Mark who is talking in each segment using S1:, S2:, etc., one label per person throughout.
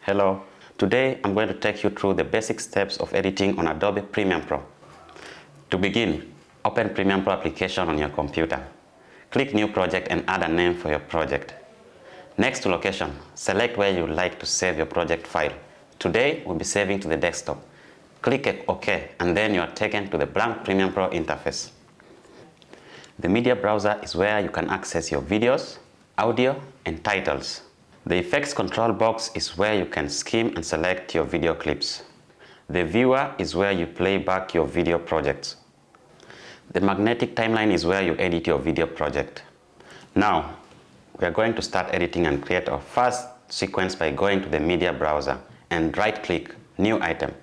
S1: Hello, today I'm going to take you through the basic steps of editing on Adobe Premiere Pro. To begin, open Premiere Pro application on your computer. Click New Project and add a name for your project. Next to Location, select where you would like to save your project file. Today, we'll be saving to the desktop. Click OK and then you are taken to the blank Premiere Pro interface. The media browser is where you can access your videos, audio, and titles. The effects control box is where you can skim and select your video clips. The viewer is where you play back your video projects. The magnetic timeline is where you edit your video project. Now, we are going to start editing and create our first sequence by going to the media browser and right-click, New Item.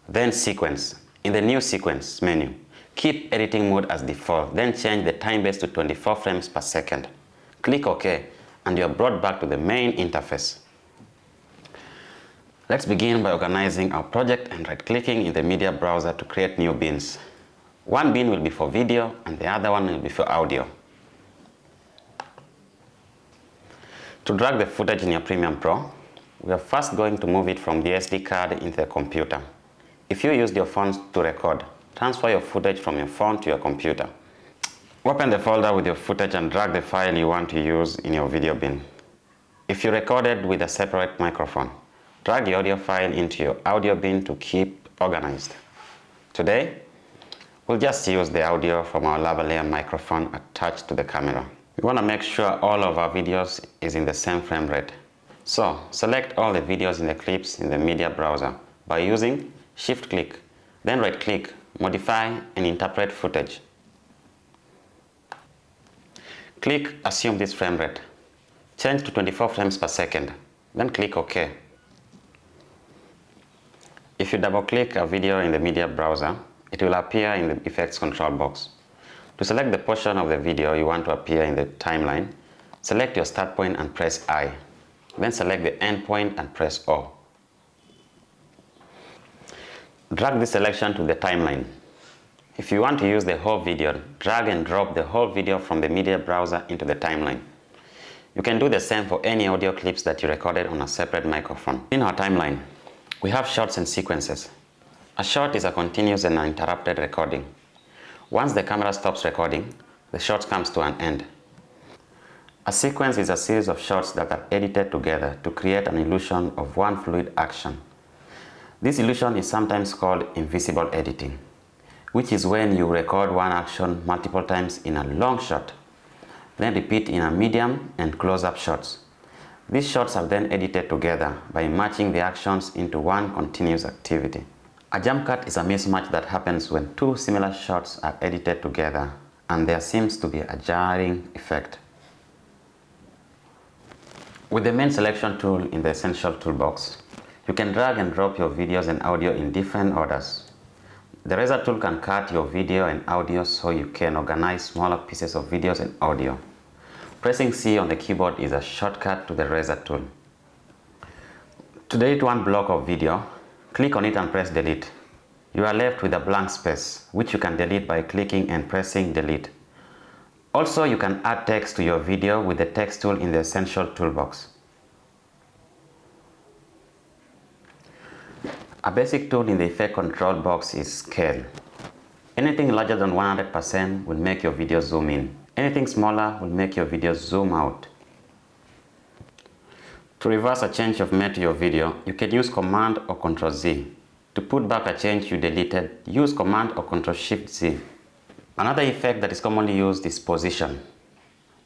S1: Then Sequence. In the New Sequence menu, keep editing mode as default, then change the time base to 24 frames per second. Click OK, and you are brought back to the main interface. Let's begin by organizing our project and right-clicking in the media browser to create new bins. One bin will be for video and the other one will be for audio. To drag the footage in your Premiere Pro, we are first going to move it from the SD card into the computer. If you used your phone to record, transfer your footage from your phone to your computer. Open the folder with your footage and drag the file you want to use in your video bin. If you recorded with a separate microphone, drag the audio file into your audio bin to keep organized. Today, we'll just use the audio from our lavalier microphone attached to the camera. We want to make sure all of our videos is in the same frame rate. So, select all the videos in the clips in the media browser by using Shift-click, then right-click, Modify and Interpret Footage. Click Assume this frame rate. Change to 24 frames per second, then click OK. If you double-click a video in the media browser, it will appear in the Effects control box. To select the portion of the video you want to appear in the timeline, select your start point and press I. Then select the end point and press O. Drag this selection to the timeline. If you want to use the whole video, drag and drop the whole video from the media browser into the timeline. You can do the same for any audio clips that you recorded on a separate microphone. In our timeline, we have shorts and sequences. A short is a continuous and uninterrupted recording. Once the camera stops recording, the short comes to an end. A sequence is a series of shots that are edited together to create an illusion of one fluid action. This illusion is sometimes called invisible editing, which is when you record one action multiple times in a long shot, then repeat in a medium and close-up shots. These shots are then edited together by matching the actions into one continuous activity. A jump cut is a mismatch that happens when two similar shots are edited together and there seems to be a jarring effect. With the main selection tool in the Essential toolbox, you can drag and drop your videos and audio in different orders. The razor tool can cut your video and audio so you can organize smaller pieces of videos and audio. Pressing C on the keyboard is a shortcut to the razor tool. To delete one block of video, click on it and press delete. You are left with a blank space, which you can delete by clicking and pressing delete. Also, you can add text to your video with the text tool in the Essential toolbox. A basic tool in the effect control box is scale. Anything larger than 100% will make your video zoom in. Anything smaller will make your video zoom out. To reverse a change you've made to your video, you can use Command or Ctrl Z. To put back a change you deleted, use Command or Ctrl Shift Z. Another effect that is commonly used is position,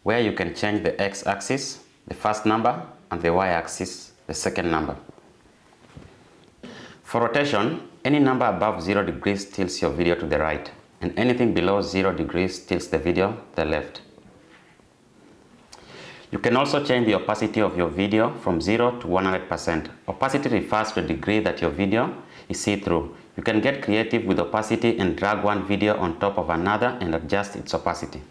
S1: where you can change the X-axis, the first number, and the Y-axis, the second number. For rotation, any number above 0 degrees tilts your video to the right, and anything below 0 degrees tilts the video to the left. You can also change the opacity of your video from 0 to 100%. Opacity refers to the degree that your video is see-through. You can get creative with opacity and drag one video on top of another and adjust its opacity.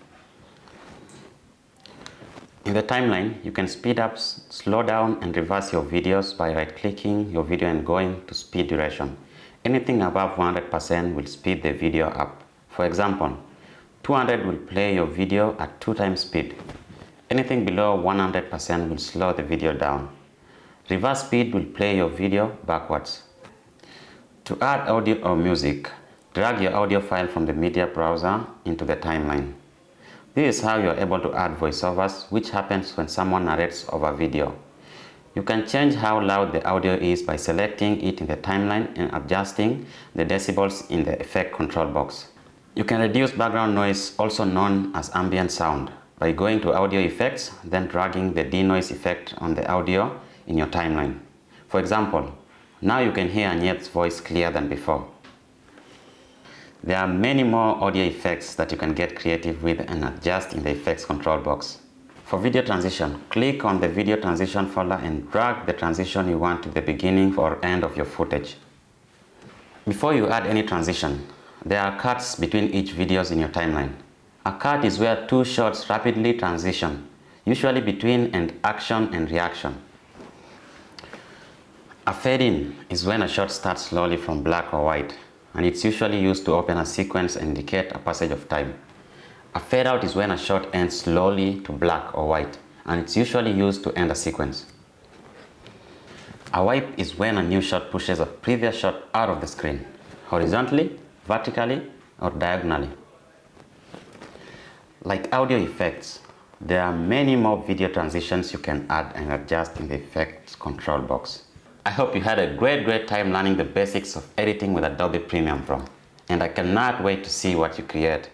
S1: In the timeline, you can speed up, slow down, and reverse your videos by right-clicking your video and going to speed duration. Anything above 100% will speed the video up. For example, 200 will play your video at 2 times speed. Anything below 100% will slow the video down. Reverse speed will play your video backwards. To add audio or music, drag your audio file from the media browser into the timeline. This is how you are able to add voiceovers, which happens when someone narrates over video. You can change how loud the audio is by selecting it in the timeline and adjusting the decibels in the effect control box. You can reduce background noise, also known as ambient sound, by going to audio effects, then dragging the denoise effect on the audio in your timeline. For example, now you can hear Anyet's voice clearer than before. There are many more audio effects that you can get creative with and adjust in the effects control box. For video transition, click on the video transition folder and drag the transition you want to the beginning or end of your footage. Before you add any transition, there are cuts between each videos in your timeline. A cut is where two shots rapidly transition, usually between an action and reaction. A fade-in is when a shot starts slowly from black or white, and it's usually used to open a sequence and indicate a passage of time. A fade-out is when a shot ends slowly to black or white, and it's usually used to end a sequence. A wipe is when a new shot pushes a previous shot out of the screen, horizontally, vertically, or diagonally. Like audio effects, there are many more video transitions you can add and adjust in the effects control box. I hope you had a great time learning the basics of editing with Adobe Premiere Pro, and I cannot wait to see what you create.